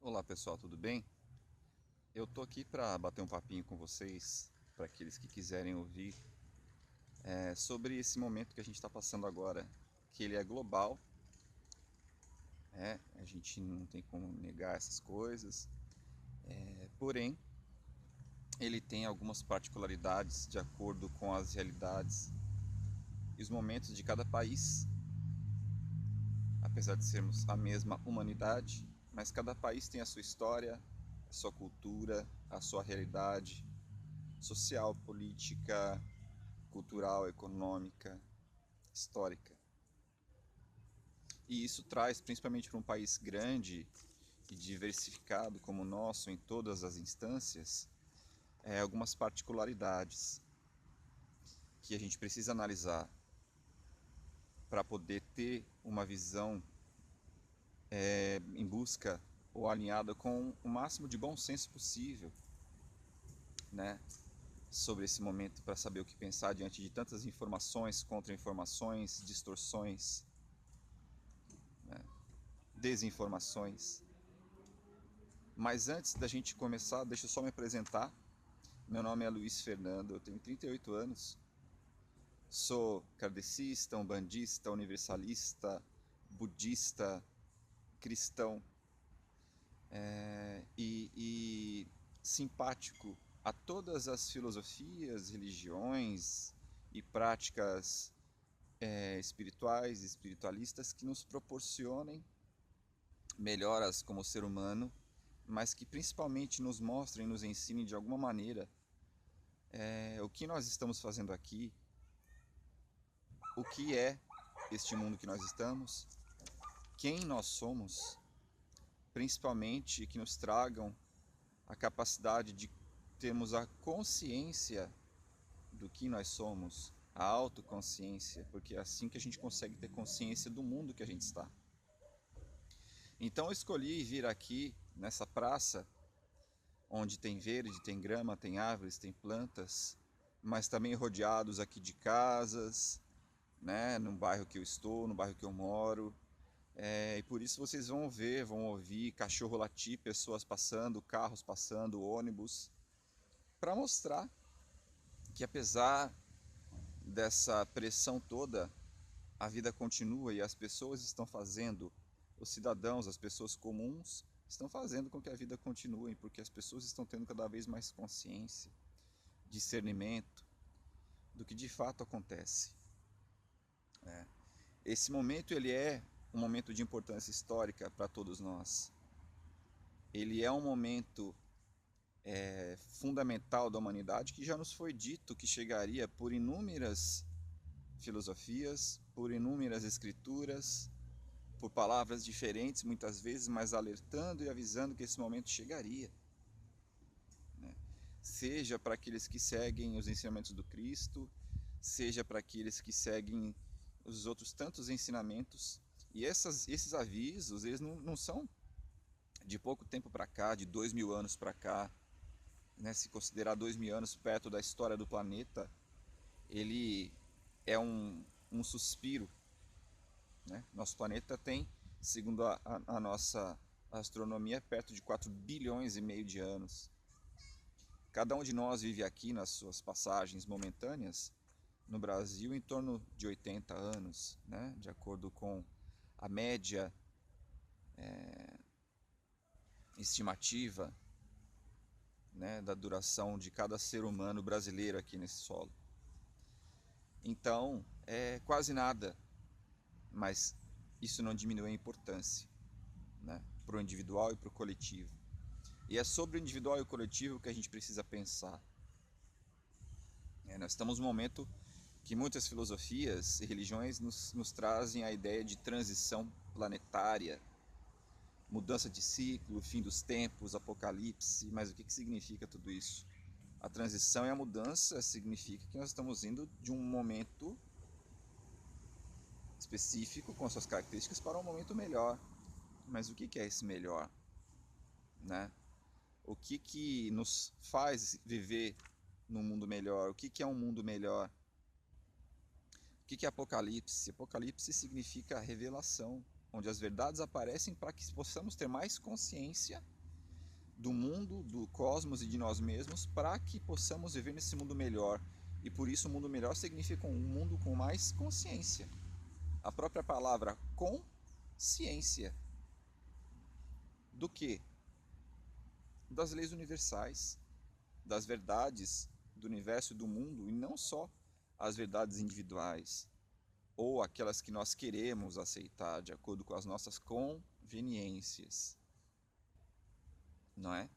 Olá pessoal, tudo bem? Eu tô aqui para bater um papinho com vocês, para aqueles que quiserem ouvir, sobre esse momento que a gente está passando agora, que ele é global, a gente não tem como negar essas coisas, porém ele tem algumas particularidades de acordo com as realidades e os momentos de cada país, apesar de sermos a mesma humanidade, mas cada país tem a sua história, a sua cultura, a sua realidade social, política, cultural, econômica, histórica. E isso traz, principalmente para um país grande e diversificado como o nosso em todas as instâncias, algumas particularidades que a gente precisa analisar para poder ter uma visão em busca ou alinhada com o máximo de bom senso possível, né, sobre esse momento para saber o que pensar diante de tantas informações, contra-informações, distorções, desinformações. Mas antes da gente começar, deixa eu só me apresentar. Meu nome é Luiz Fernando, eu tenho 38 anos, sou kardecista, umbandista, universalista, budista, cristão e simpático a todas as filosofias, religiões e práticas espirituais e espiritualistas que nos proporcionem melhoras como ser humano, mas que principalmente nos mostrem, nos ensinem de alguma maneira o que nós estamos fazendo aqui, o que é este mundo que nós estamos, quem nós somos, principalmente que nos tragam a capacidade de termos a consciência do que nós somos, a autoconsciência, porque é assim que a gente consegue ter consciência do mundo que a gente está. Então eu escolhi vir aqui nessa praça, onde tem verde, tem grama, tem árvores, tem plantas, mas também rodeados aqui de casas, né, no bairro que eu estou, no bairro que eu moro. E por isso vocês vão ver, vão ouvir cachorro latir, pessoas passando, carros passando, ônibus, para mostrar que apesar dessa pressão toda, a vida continua e as pessoas estão fazendo, os cidadãos, as pessoas comuns, estão fazendo com que a vida continue, porque as pessoas estão tendo cada vez mais consciência, discernimento do que de fato acontece. Esse momento ele é um momento de importância histórica para todos nós. Ele é um momento fundamental da humanidade que já nos foi dito que chegaria por inúmeras filosofias, por inúmeras escrituras, por palavras diferentes muitas vezes, mas alertando e avisando que esse momento chegaria. Seja para aqueles que seguem os ensinamentos do Cristo, seja para aqueles que seguem os outros tantos ensinamentos. E esses avisos, eles não são de pouco tempo para cá, de 2000 anos para cá, né? Se considerar 2000 anos perto da história do planeta, ele é um suspiro, né? Nosso planeta tem, segundo a nossa astronomia, perto de 4 bilhões e meio de anos. Cada um de nós vive aqui nas suas passagens momentâneas, no Brasil em torno de 80 anos, né? De acordo com a média estimativa, né, da duração de cada ser humano brasileiro aqui nesse solo. Então, é quase nada, mas isso não diminui a importância, né, para o individual e para o coletivo. E é sobre o individual e o coletivo que a gente precisa pensar. Nós estamos num momento que muitas filosofias e religiões nos trazem a ideia de transição planetária, mudança de ciclo, fim dos tempos, apocalipse, mas o que significa tudo isso? A transição e a mudança significa que nós estamos indo de um momento específico, com suas características, para um momento melhor. Mas o que é esse melhor? Né? O que nos faz viver num mundo melhor? O que é um mundo melhor? O que é Apocalipse? Apocalipse significa revelação. onde as verdades aparecem para que possamos ter mais consciência do mundo, do cosmos e de nós mesmos, para que possamos viver nesse mundo melhor. E por isso, um mundo melhor significa um mundo com mais consciência. A própria palavra consciência do quê? Das leis universais, das verdades do universo e do mundo, e não só as verdades individuais, ou aquelas que nós queremos aceitar de acordo com as nossas conveniências, não é?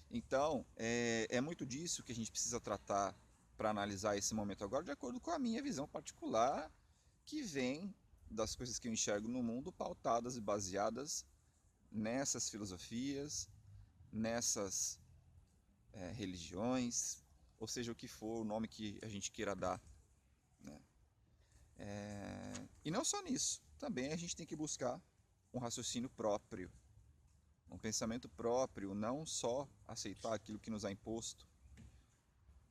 Então, é muito disso que a gente precisa tratar para analisar esse momento agora, de acordo com a minha visão particular, que vem das coisas que eu enxergo no mundo, pautadas e baseadas nessas filosofias, nessas religiões, ou seja, o que for o nome que a gente queira dar, né? E não só nisso, também a gente tem que buscar um raciocínio próprio, um pensamento próprio, não só aceitar aquilo que nos é imposto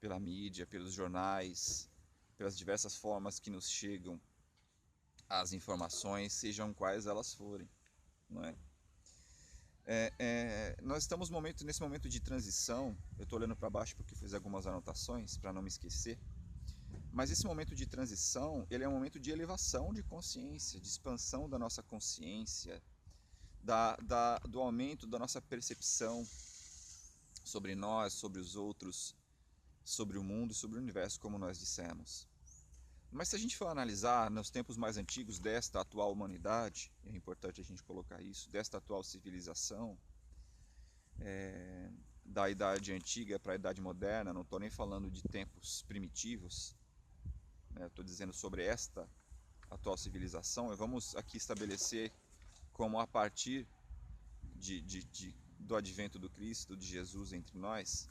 pela mídia, pelos jornais, pelas diversas formas que nos chegam as informações, sejam quais elas forem, não é? Nós estamos nesse momento de transição. Eu estou olhando para baixo porque fiz algumas anotações para não me esquecer. Mas esse momento de transição, ele é um momento de elevação de consciência, de expansão da nossa consciência, do aumento da nossa percepção sobre nós, sobre os outros, sobre o mundo, sobre o universo, como nós dissemos. Mas se a gente for analisar nos tempos mais antigos desta atual humanidade, é importante a gente colocar isso, desta atual civilização, da idade antiga para a idade moderna, não estou nem falando de tempos primitivos, né? Estou dizendo sobre esta atual civilização, e vamos aqui estabelecer como a partir do advento do Cristo, de Jesus entre nós,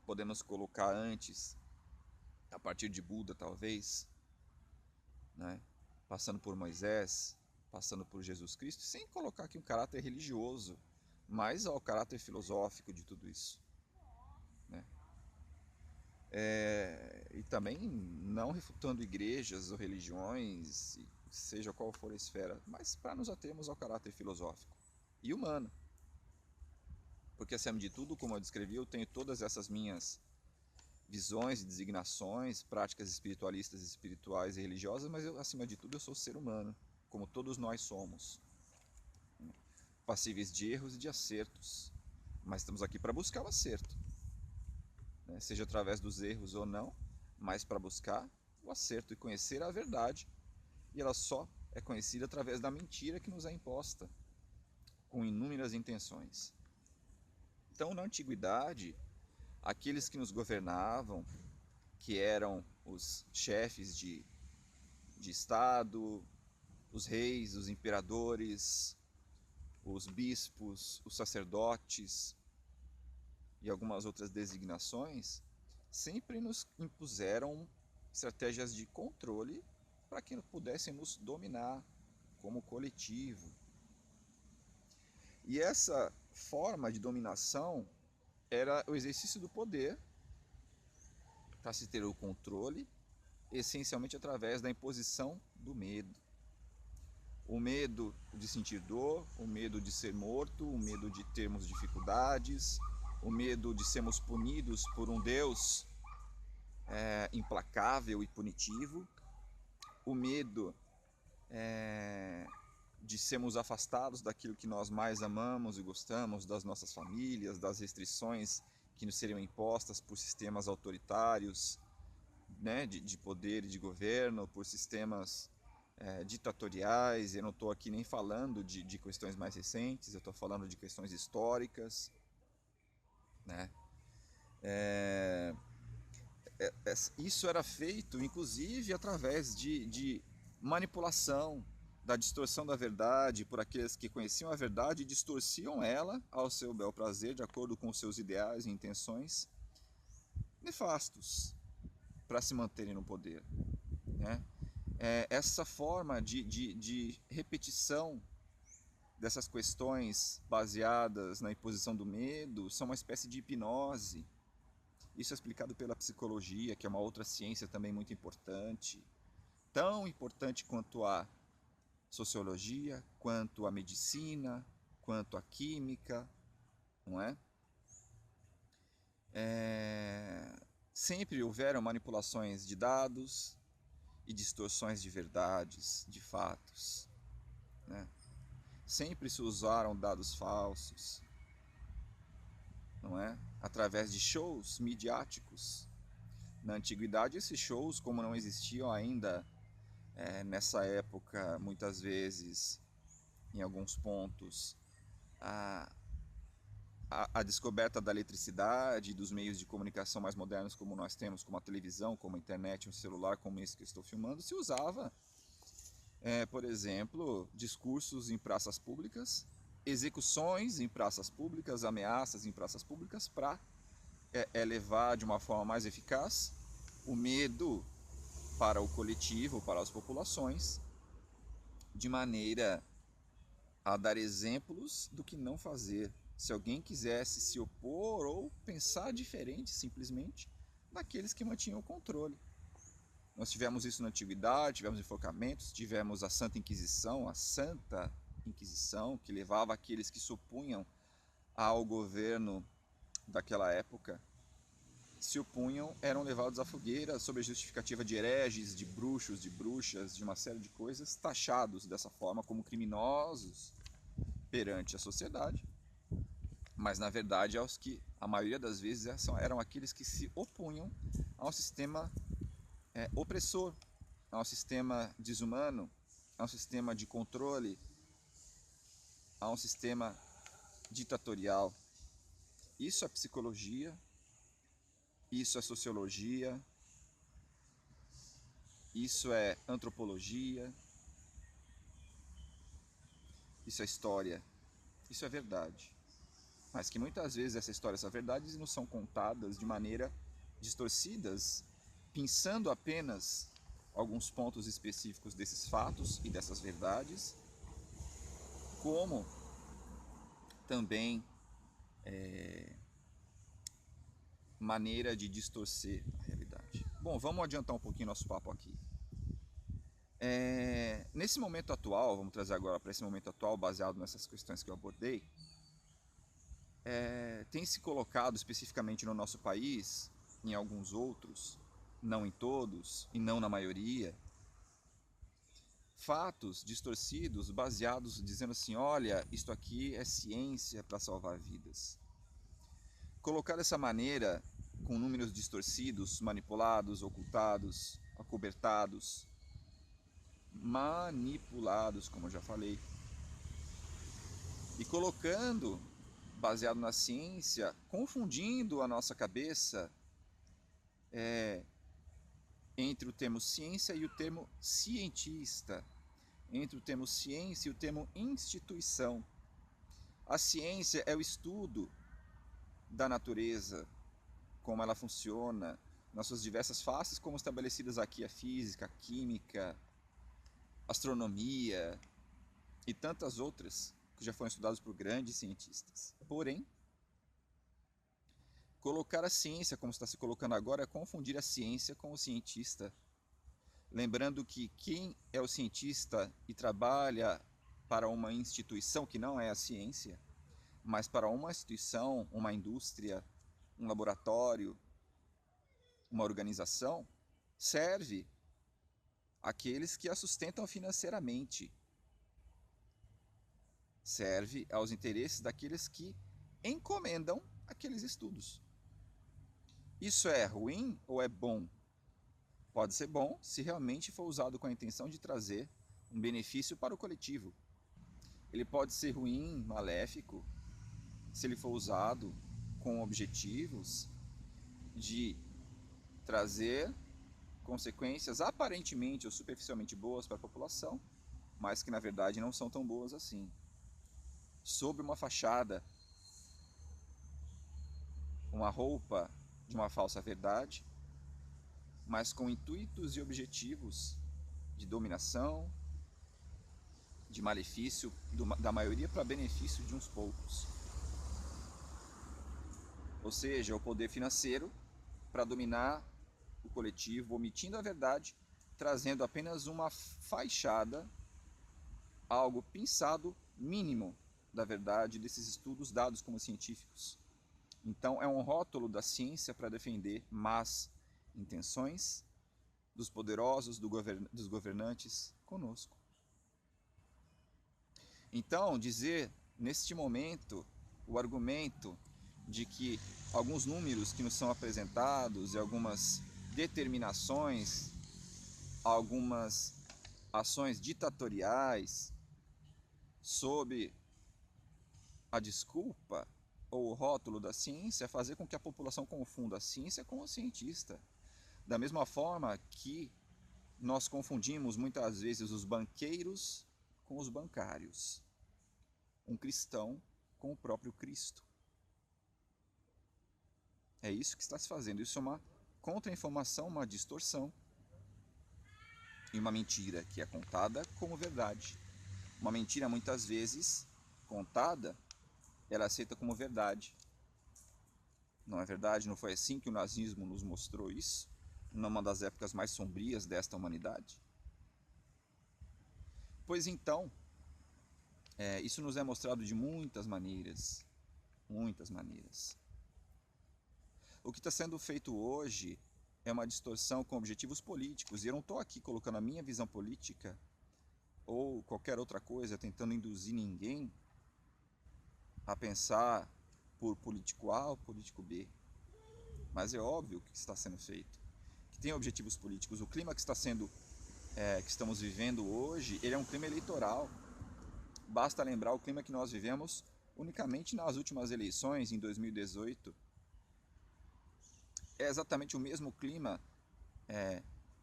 podemos colocar antes, a partir de Buda talvez, né? Passando por Moisés, passando por Jesus Cristo, sem colocar aqui um caráter religioso, mas ao caráter filosófico de tudo isso, né? E também não refutando igrejas ou religiões, seja qual for a esfera, mas para nos atermos ao caráter filosófico e humano. Porque, acima de tudo, como eu descrevi, eu tenho todas essas minhas visões e designações, práticas espiritualistas, espirituais e religiosas, mas eu, acima de tudo, eu sou ser humano, como todos nós somos, passíveis de erros e de acertos, mas estamos aqui para buscar o acerto, né? Seja através dos erros ou não, mas para buscar o acerto e conhecer a verdade, e ela só é conhecida através da mentira que nos é imposta, com inúmeras intenções. Então, na antiguidade, aqueles que nos governavam, que eram os chefes de Estado, os reis, os imperadores, os bispos, os sacerdotes e algumas outras designações, sempre nos impuseram estratégias de controle para que pudessem nos dominar como coletivo. E essa forma de dominação era o exercício do poder para se ter o controle, essencialmente através da imposição do medo. O medo de sentir dor, o medo de ser morto, o medo de termos dificuldades, o medo de sermos punidos por um Deus implacável e punitivo, o medo de sermos afastados daquilo que nós mais amamos e gostamos, das nossas famílias, das restrições que nos seriam impostas por sistemas autoritários, né, de poder e de governo, por sistemas ditatoriais. Eu não estou aqui nem falando de questões mais recentes, eu estou falando de questões históricas, né? Isso era feito, inclusive, através de manipulação, da distorção da verdade, por aqueles que conheciam a verdade e distorciam ela ao seu bel prazer, de acordo com os seus ideais e intenções nefastos, para se manterem no poder, né? Essa forma de repetição dessas questões baseadas na imposição do medo são uma espécie de hipnose. Isso é explicado pela psicologia, que é uma outra ciência também muito importante, tão importante quanto a sociologia, quanto a medicina, quanto a química, não é? Sempre houveram manipulações de dados e distorções de verdades, de fatos, né? Sempre se usaram dados falsos, não é? Através de shows midiáticos. Na antiguidade, esses shows, como não existiam ainda nessa época, muitas vezes, em alguns pontos, a descoberta da eletricidade, dos meios de comunicação mais modernos como nós temos, como a televisão, como a internet, um celular, como esse que eu estou filmando, se usava, por exemplo, discursos em praças públicas, execuções em praças públicas, ameaças em praças públicas para levar de uma forma mais eficaz o medo para o coletivo, para as populações, de maneira a dar exemplos do que não fazer. Se alguém quisesse se opor ou pensar diferente, simplesmente, daqueles que mantinham o controle. Nós tivemos isso na antiguidade, tivemos enforcamentos, tivemos a Santa Inquisição, que levava aqueles que se opunham ao governo daquela época, se opunham, eram levados à fogueira sob a justificativa de hereges, de bruxos, de bruxas, de uma série de coisas, taxados dessa forma como criminosos perante a sociedade. Mas na verdade, a maioria das vezes eram aqueles que se opunham ao sistema opressor, ao sistema desumano, ao sistema de controle, a um sistema ditatorial. Isso é psicologia, isso é sociologia, isso é antropologia, isso é história, isso é verdade. Mas que muitas vezes essa história, essas verdades não são contadas de maneira distorcidas, pensando apenas alguns pontos específicos desses fatos e dessas verdades, como também maneira de distorcer a realidade. Bom, vamos adiantar um pouquinho nosso papo aqui. Nesse momento atual, vamos trazer agora para esse momento atual, baseado nessas questões que eu abordei, tem se colocado especificamente no nosso país, em alguns outros, não em todos e não na maioria, fatos distorcidos, baseados, dizendo assim, olha, isto aqui é ciência para salvar vidas. Colocar dessa maneira, com números distorcidos, manipulados, ocultados, acobertados, manipulados, como eu já falei, e colocando, baseado na ciência, confundindo a nossa cabeça entre o termo ciência e o termo cientista, entre o termo ciência e o termo instituição. A ciência é o estudo da natureza, como ela funciona, nas suas diversas faces, como estabelecidas aqui a física, a química, a astronomia e tantas outras que já foram estudadas por grandes cientistas. Porém, colocar a ciência, como está se colocando agora, é confundir a ciência com o cientista. Lembrando que quem é o cientista e trabalha para uma instituição que não é a ciência, mas para uma instituição, uma indústria, um laboratório, uma organização, serve àqueles que a sustentam financeiramente. Serve aos interesses daqueles que encomendam aqueles estudos. Isso é ruim ou é bom? Pode ser bom se realmente for usado com a intenção de trazer um benefício para o coletivo. Ele pode ser ruim, maléfico, se ele for usado com objetivos de trazer consequências aparentemente ou superficialmente boas para a população, mas que na verdade não são tão boas assim. Sob uma fachada, uma roupa de uma falsa verdade, mas com intuitos e objetivos de dominação, de malefício da maioria para benefício de uns poucos. Ou seja, o poder financeiro para dominar o coletivo, omitindo a verdade, trazendo apenas uma fachada algo pensado mínimo da verdade desses estudos dados como científicos. Então, é um rótulo da ciência para defender más intenções dos poderosos, dos governantes conosco. Então, dizer neste momento o argumento de que alguns números que nos são apresentados e algumas determinações, algumas ações ditatoriais sob a desculpa ou o rótulo da ciência, fazer com que a população confunda a ciência com o cientista. Da mesma forma que nós confundimos muitas vezes os banqueiros com os bancários, um cristão com o próprio Cristo. É isso que está se fazendo. Isso é uma contra-informação, uma distorção e uma mentira que é contada como verdade. Uma mentira muitas vezes contada, ela é aceita como verdade. Não é verdade? Não foi assim que o nazismo nos mostrou isso? Numa das épocas mais sombrias desta humanidade? Pois então, isso nos é mostrado de muitas maneiras. Muitas maneiras. O que está sendo feito hoje é uma distorção com objetivos políticos. E eu não estou aqui colocando a minha visão política ou qualquer outra coisa, tentando induzir ninguém a pensar por político A ou político B. Mas é óbvio o que está sendo feito, que tem objetivos políticos. O clima que que estamos vivendo hoje, ele é um clima eleitoral. Basta lembrar o clima que nós vivemos unicamente nas últimas eleições, em 2018. É exatamente o mesmo clima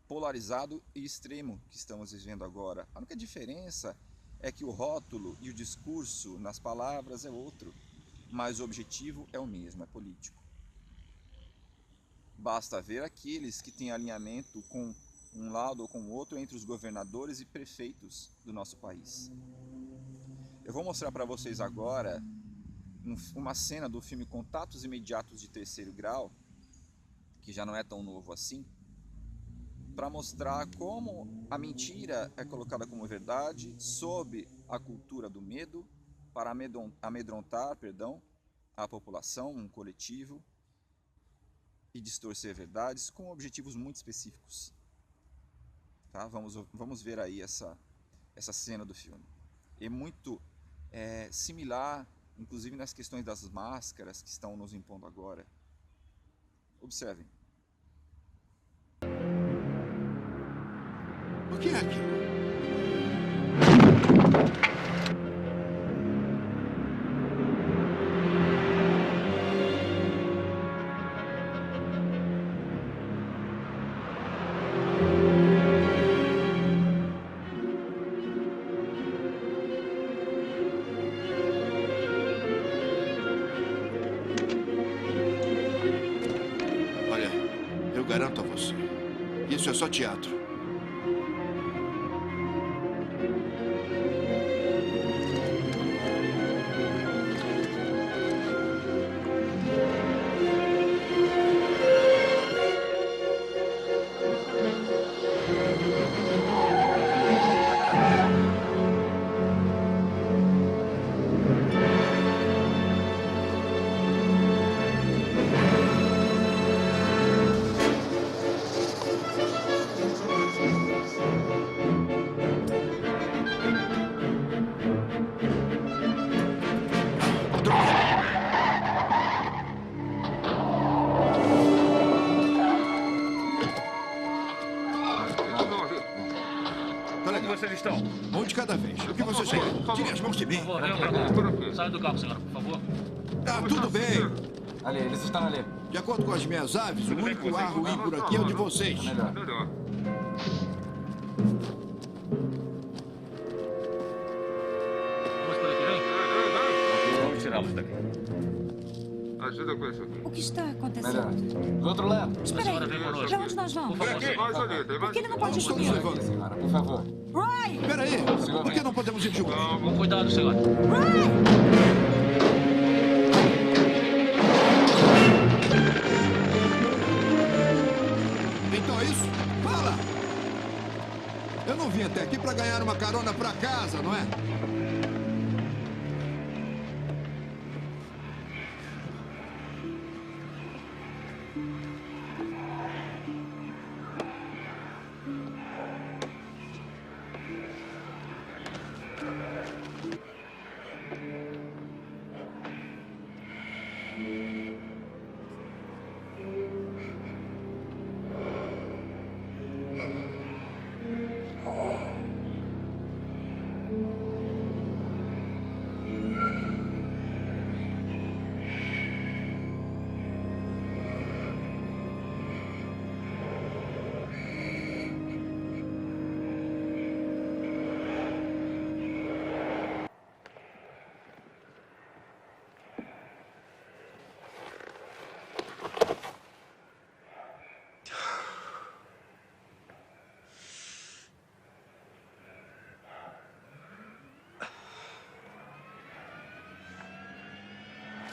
polarizado e extremo que estamos vivendo agora. A única diferença é que o rótulo e o discurso nas palavras é outro, mas o objetivo é o mesmo, é político. Basta ver aqueles que têm alinhamento com um lado ou com o outro entre os governadores e prefeitos do nosso país. Eu vou mostrar para vocês agora uma cena do filme Contatos Imediatos de Terceiro Grau, que já não é tão novo assim, para mostrar como a mentira é colocada como verdade sob a cultura do medo, para amedrontar a população, um coletivo, e distorcer verdades com objetivos muito específicos. Tá? Vamos ver aí essa cena do filme. É muito similar, inclusive nas questões das máscaras que estão nos impondo agora. Observem. O que é aquilo? Olha, eu garanto a você, isso é só teatro. Vocês estão? Um de cada vez. O que vocês querem? Tirem as mãos de mim. Saia do carro, senhora, por favor. Tá, tudo bem. Ali, eles estão ali. De acordo com as minhas aves, o único ar ruim por aqui é o de vocês. Melhor. Vamos por aqui, vem. Vamos tirá-los daqui. Ajuda com isso aqui. O que está Melhor. acontecendo? Do outro lado. Espera senhora vem aí. conosco. Pra onde nós vamos? Por favor, Tem mais ali, tem Por mais que ele não ali. pode ir Estamos comigo? levando. Senhora, por favor. Roy! Peraí, por que não podemos ir juntos? Com cuidado, senhor. Então é isso? Fala! Eu não vim até aqui para ganhar uma carona para casa, não é?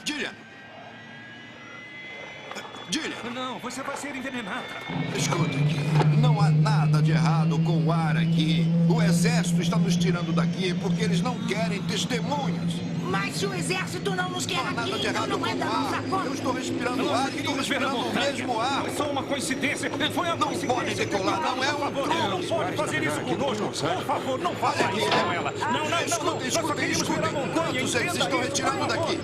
Gillian! Gillian! Não, você vai ser envenenada. Escuta aqui. Não há nada de errado com o ar aqui. O exército está nos tirando daqui porque eles não querem testemunhas. Mas se o exército não nos quer Não há nada aqui, de então errado não com é da o nossa ar. conta. Eu estou respirando ar e estou respirando o mesmo ar. Foi só uma coincidência. Foi uma Não coincidência. pode decolar, não é um Por favor, plano. não pode fazer isso conosco. Por favor, não faça Olha aqui. isso com ela. Não. Nós só Escutem, queríamos ver a montanha. quantos eles Entenda estão isso, retirando por favor. daqui?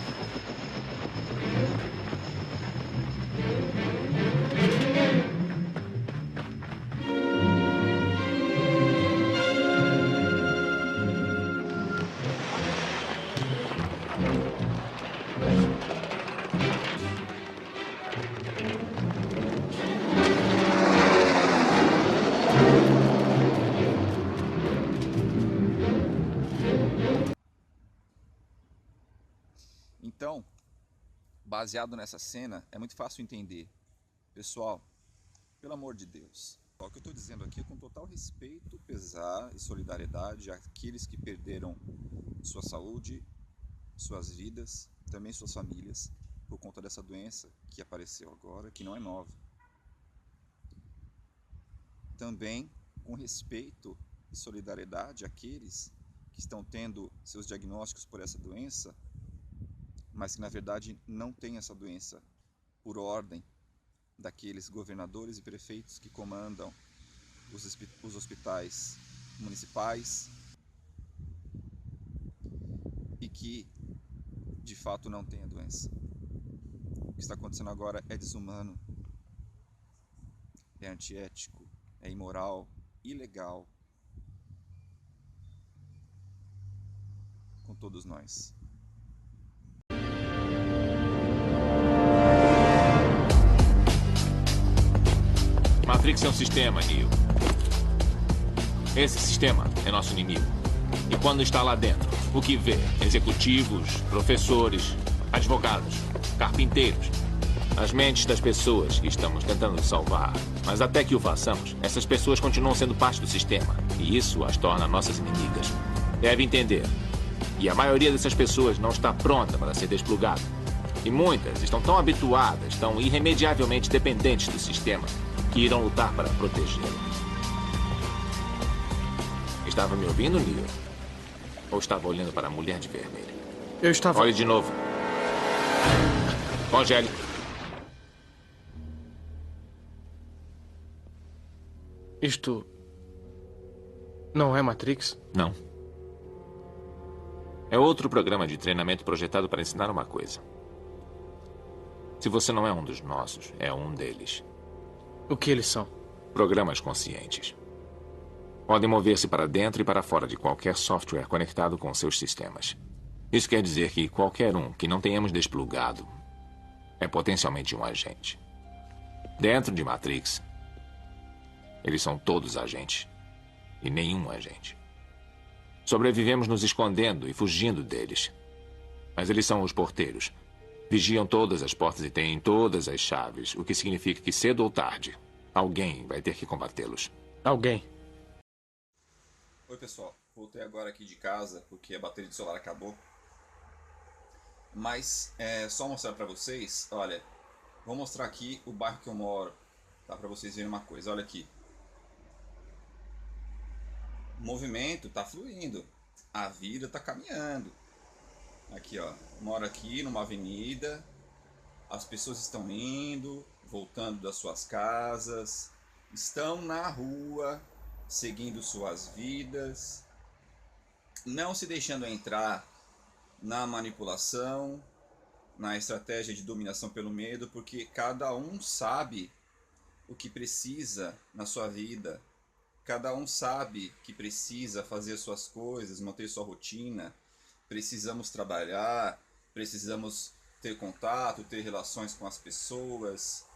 Então, baseado nessa cena, é muito fácil entender. Pessoal, pelo amor de Deus, o que eu estou dizendo aqui é com total respeito, pesar e solidariedade àqueles que perderam sua saúde, suas vidas, também suas famílias, por conta dessa doença que apareceu agora, que não é nova. Também com respeito e solidariedade àqueles que estão tendo seus diagnósticos por essa doença, mas que na verdade não têm essa doença por ordem daqueles governadores e prefeitos que comandam os hospitais municipais e que de fato não têm a doença. O que está acontecendo agora é desumano, é antiético, é imoral, ilegal com todos nós. Matrix é um sistema, Neo. Esse sistema é nosso inimigo. E quando está lá dentro, o que vê? Executivos, professores, advogados, carpinteiros. As mentes das pessoas que estamos tentando salvar. Mas até que o façamos, essas pessoas continuam sendo parte do sistema. E isso as torna nossas inimigas. Deve entender. E a maioria dessas pessoas não está pronta para ser desplugada. E muitas estão tão habituadas, tão irremediavelmente dependentes do sistema, que irão lutar para protegê-lo. Estava me ouvindo, Neo? Ou estava olhando para a mulher de vermelho? Eu estava... Olhe de novo. Congele. Isto... não é Matrix? Não. É outro programa de treinamento projetado para ensinar uma coisa. Se você não é um dos nossos, é um deles. O que eles são? Programas conscientes. Podem mover-se para dentro e para fora de qualquer software conectado com seus sistemas. Isso quer dizer que qualquer um que não tenhamos desplugado é potencialmente um agente. Dentro de Matrix, eles são todos agentes e nenhum agente. Sobrevivemos nos escondendo e fugindo deles. Mas eles são os porteiros. Vigiam todas as portas e têm todas as chaves, o que significa que cedo ou tarde, alguém vai ter que combatê-los. Alguém. Oi pessoal, voltei agora aqui de casa porque a bateria do celular acabou. Mas só mostrar pra vocês, olha, vou mostrar aqui o bairro que eu moro, tá? Pra vocês verem uma coisa, olha aqui. O movimento está fluindo, a vida está caminhando. Aqui, ó, moro aqui numa avenida, as pessoas estão indo, voltando das suas casas, estão na rua, seguindo suas vidas, não se deixando entrar na manipulação, na estratégia de dominação pelo medo, porque cada um sabe o que precisa na sua vida, cada um sabe que precisa fazer suas coisas, manter sua rotina, precisamos trabalhar, precisamos ter contato, ter relações com as pessoas,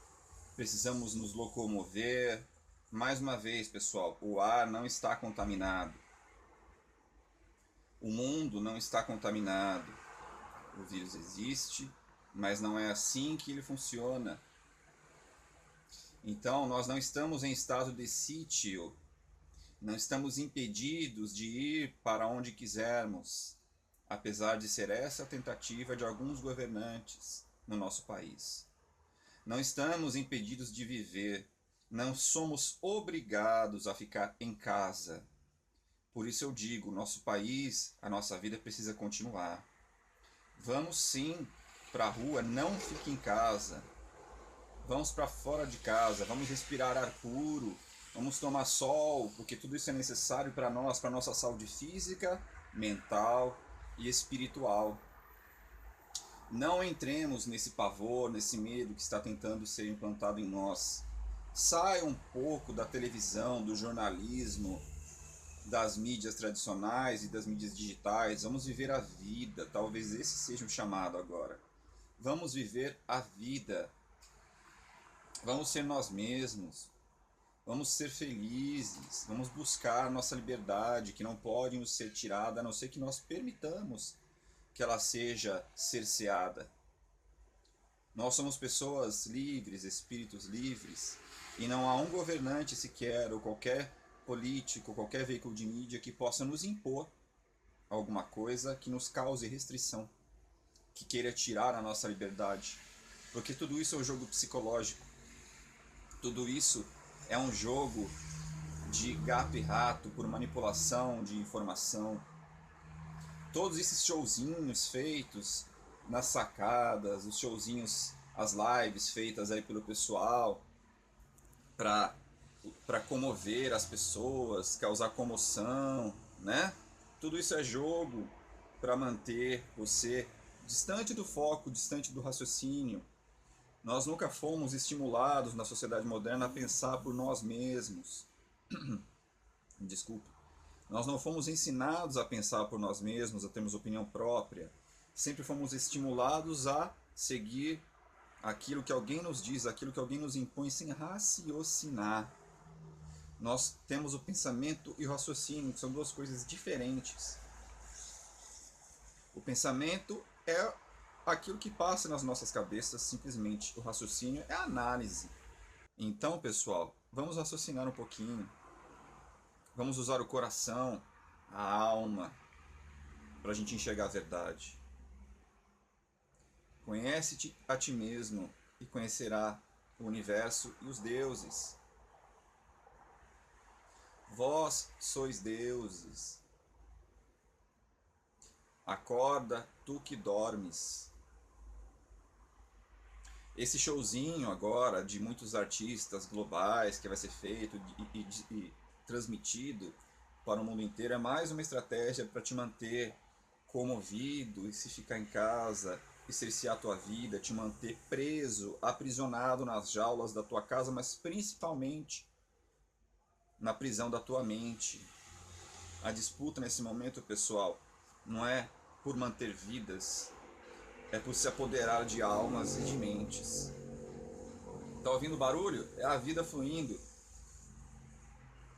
precisamos nos locomover. Mais uma vez, pessoal, o ar não está contaminado. O mundo não está contaminado. O vírus existe, mas não é assim que ele funciona. Então, nós não estamos em estado de sítio, não estamos impedidos de ir para onde quisermos, apesar de ser essa a tentativa de alguns governantes no nosso país. Não estamos impedidos de viver, não somos obrigados a ficar em casa. Por isso eu digo, nosso país, a nossa vida precisa continuar. Vamos sim para a rua, não fique em casa. Vamos para fora de casa, vamos respirar ar puro, vamos tomar sol, porque tudo isso é necessário para nós, para a nossa saúde física, mental e espiritual. Não entremos nesse pavor, nesse medo que está tentando ser implantado em nós. Saia um pouco da televisão, do jornalismo, das mídias tradicionais e das mídias digitais. Vamos viver a vida. Talvez esse seja o chamado agora. Vamos viver a vida. Vamos ser nós mesmos. Vamos ser felizes. Vamos buscar nossa liberdade, que não pode nos ser tirada, a não ser que nós permitamos que ela seja cerceada. Nós somos pessoas livres, espíritos livres, e não há um governante sequer, ou qualquer político, qualquer veículo de mídia que possa nos impor alguma coisa que nos cause restrição, que queira tirar a nossa liberdade. Porque tudo isso é um jogo psicológico. Tudo isso é um jogo de gato e rato, por manipulação de informação. Todos esses showzinhos feitos nas sacadas, os showzinhos, as lives feitas aí pelo pessoal para comover as pessoas, causar comoção, né? Tudo isso é jogo para manter você distante do foco, distante do raciocínio. Nós nunca fomos estimulados na sociedade moderna a pensar por nós mesmos. Desculpa. Nós não fomos ensinados a pensar por nós mesmos, a termos opinião própria. Sempre fomos estimulados a seguir aquilo que alguém nos diz, aquilo que alguém nos impõe, sem raciocinar. Nós temos o pensamento e o raciocínio, que são duas coisas diferentes. O pensamento é aquilo que passa nas nossas cabeças, simplesmente. O raciocínio é a análise. Então, pessoal, vamos raciocinar um pouquinho. Vamos usar o coração, a alma, para a gente enxergar a verdade. Conhece-te a ti mesmo e conhecerá o universo e os deuses. Vós sois deuses. Acorda, tu que dormes. Esse showzinho agora de muitos artistas globais que vai ser feito e transmitido para o mundo inteiro é mais uma estratégia para te manter comovido e se ficar em casa e cercear a tua vida, te manter preso, aprisionado nas jaulas da tua casa, mas principalmente na prisão da tua mente. A disputa nesse momento, pessoal, não é por manter vidas, é por se apoderar de almas e de mentes. Tá ouvindo barulho? É a vida fluindo.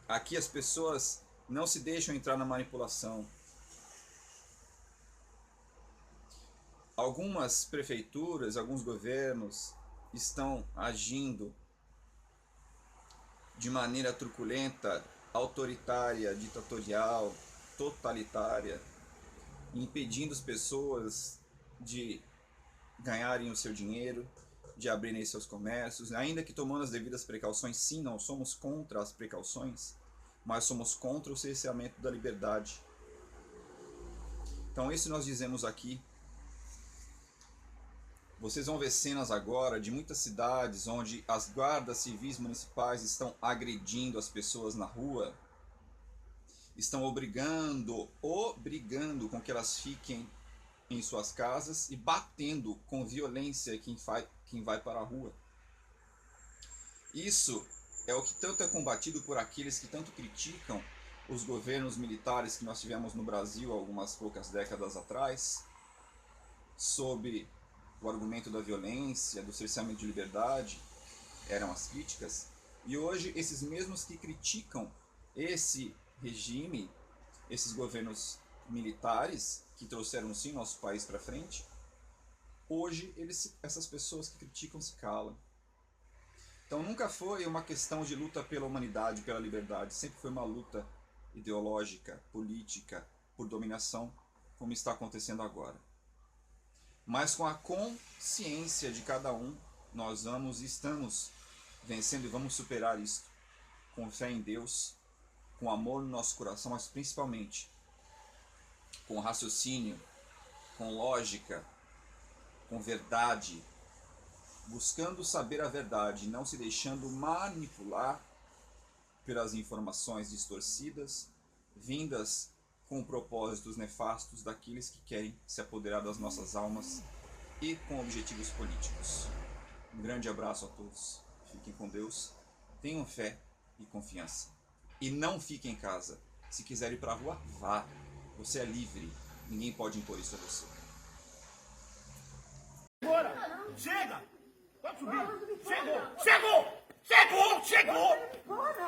Aqui as pessoas não se deixam entrar na manipulação. Algumas prefeituras, alguns governos estão agindo de maneira truculenta, autoritária, ditatorial, totalitária, impedindo as pessoas de ganharem o seu dinheiro, de abrirem seus comércios, ainda que tomando as devidas precauções. Sim, não somos contra as precauções, mas somos contra o cerceamento da liberdade. Então isso nós dizemos aqui. Vocês vão ver cenas agora de muitas cidades onde as guardas civis municipais estão agredindo as pessoas na rua, estão obrigando com que elas fiquem em suas casas e batendo com violência quem vai para a rua. Isso é o que tanto é combatido por aqueles que tanto criticam os governos militares que nós tivemos no Brasil algumas poucas décadas atrás, sob o argumento da violência, do cerceamento de liberdade, eram as críticas. E hoje esses mesmos que criticam esse regime, esses governos militares que trouxeram sim nosso país para frente, hoje essas pessoas que criticam se calam. Então nunca foi uma questão de luta pela humanidade, pela liberdade, sempre foi uma luta ideológica, política, por dominação, como está acontecendo agora. Mas com a consciência de cada um, nós vamos e estamos vencendo e vamos superar isso. Com fé em Deus, com amor no nosso coração, mas principalmente com raciocínio, com lógica, com verdade, buscando saber a verdade, não se deixando manipular pelas informações distorcidas, vindas com propósitos nefastos daqueles que querem se apoderar das nossas almas e com objetivos políticos. Um grande abraço a todos. Fiquem com Deus, tenham fé e confiança. E não fiquem em casa. Se quiser ir para a rua, vá. Você é livre. Ninguém pode impor isso a você. Agora! Chega! Pode subir! Chegou!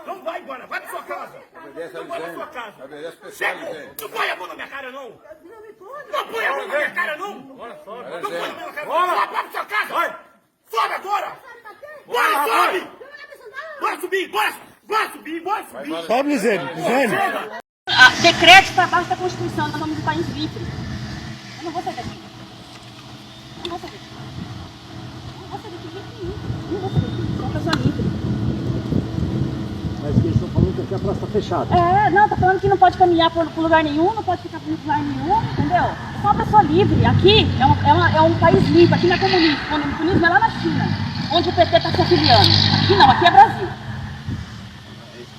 Não vai embora! Vai pra sua casa! Não vai pra sua casa! Chegou! Não põe a mão na minha cara, não! Não põe a mão na minha cara, não! Não põe a mão na cara! Vai pra sua casa! Vai! Sobe agora! Bora, sobe! Bora subir! Bora subir! Sobe, Lisene! Decreto está abaixo da Constituição, nós somos um país livre. Eu não vou sair daqui. Não vou sair daqui. Não vou sair daqui de jeito nenhum. Não vou sair daqui. Sou uma pessoa livre. Mas eles estão falando que aqui a praça está fechada. Não, tá falando que não pode caminhar por lugar nenhum, não pode ficar por lugar nenhum, entendeu? Eu sou uma pessoa livre. Aqui é um país livre, aqui não é comunismo. O comunismo é lá na China, onde o PT está se afiliando. Aqui não, aqui é Brasil.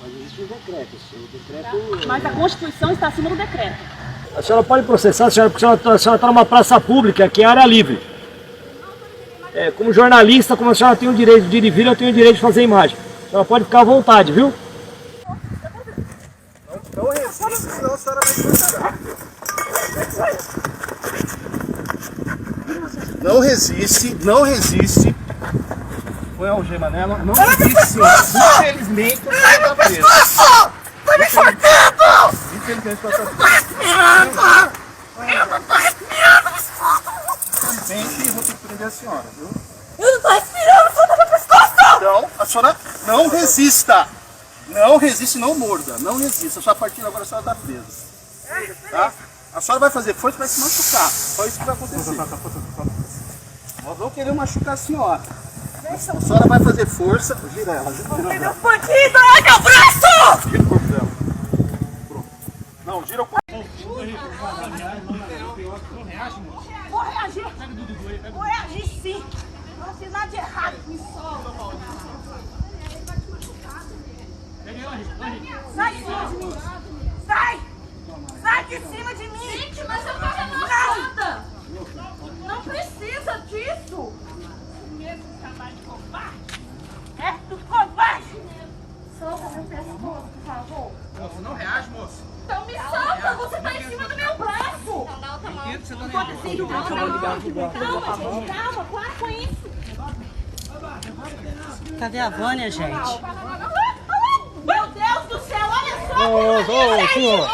Mas existe um decreto. O decreto... Mas a Constituição está acima do decreto. A senhora pode processar, porque a senhora está numa praça pública, que é área livre. Como jornalista, como a senhora tem o direito de ir e vir, eu tenho o direito de fazer imagem. A senhora pode ficar à vontade, viu? Não resiste, senão a senhora vai encontrar. Não resiste. Põe a algema nela. Não resiste, senhora. Infelizmente, você está preso. Tá me enforcando! Infelizmente, você está preso. Eu não tô respirando, me solta! Infelizmente, vou ter que prender a senhora, viu? Eu não tô respirando, solta meu pescoço! Então, a senhora não resista. Não resiste, não morda. Não resista. A partir agora a senhora está presa. Tá? A senhora vai fazer força e vai se machucar. Só isso que vai acontecer. Nós vamos querer machucar a senhora. A senhora vai fazer força. Gira ela. Meu bandido! Ai, meu braço! Gira o corpo dela. Pronto. Não, gira o corpo. Vou reagir. Vou reagir sim. Não fiz nada de errado. Me solta. Sai de cima de mim! Sai! Sai de cima de mim! Gente, mas eu tô relaxada! Não precisa disso! Mesmo trabalho de covarde! É do covarde! Solta meu pescoço, por favor! Moço, não reage, moço. Então me solta! Você tá em cima do meu braço! Calma, gente, calma! Para com isso! Cadê a Vânia, gente? Meu Deus do céu, olha só! Ô, senhor!